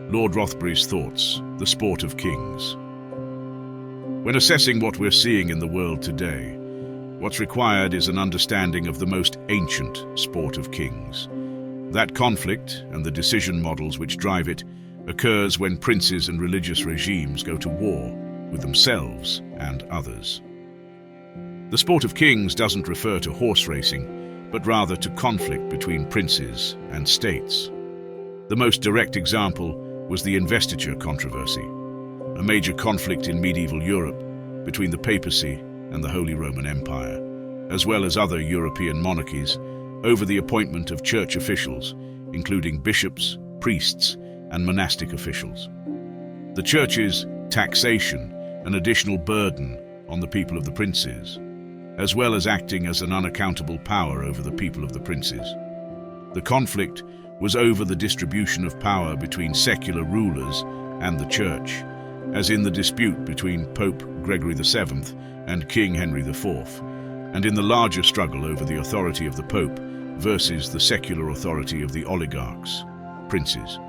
Lord Rothbury's thoughts, The Sport of Kings. When assessing what we're seeing in the world today, what's required is an understanding of the most ancient sport of kings. That conflict, and the decision models which drive it, occurs when princes and religious regimes go to war with themselves and others. The sport of kings doesn't refer to horse racing, but rather to conflict between princes and states. The most direct example was the investiture controversy, a major conflict in medieval Europe between the papacy and the Holy Roman Empire, as well as other European monarchies, over the appointment of church officials, including bishops, priests, and monastic officials. The church's taxation, an additional burden on the people of the princes, as well as acting as an unaccountable power over the people of the princes. The conflict was over the distribution of power between secular rulers and the church, as in the dispute between Pope Gregory VII and King Henry IV, and in the larger struggle over the authority of the Pope versus the secular authority of the oligarchs, princes.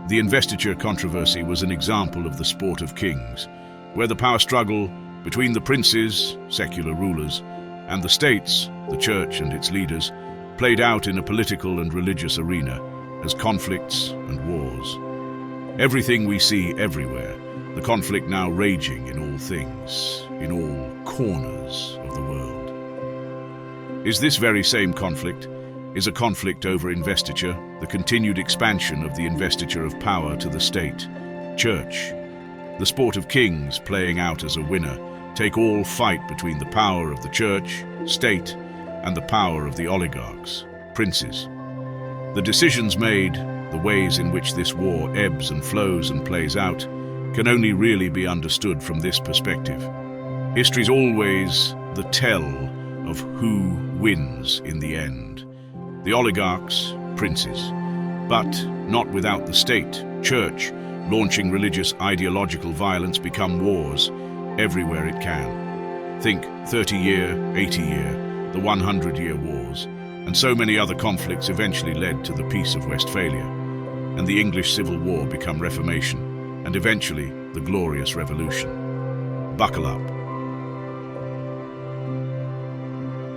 The investiture controversy was an example of the sport of kings, where the power struggle between the princes, secular rulers, and the states, the church and its leaders, played out in a political and religious arena as conflicts and wars. Everything we see everywhere, the conflict now raging in all things, in all corners of the world. Is this very same conflict? Is a conflict over investiture, the continued expansion of the investiture of power to the state, church, the sport of kings playing out as a winner, take all fight between the power of the church, state, and the power of the oligarchs, princes. The decisions made, the ways in which this war ebbs and flows and plays out, can only really be understood from this perspective. History's always the tell of who wins in the end. The oligarchs, princes, but not without the state, church, launching religious ideological violence become wars everywhere it can. Think 30-year, 80-year, the 100-year wars, and so many other conflicts eventually led to the Peace of Westphalia, and the English Civil War become Reformation, and eventually the Glorious Revolution. Buckle up.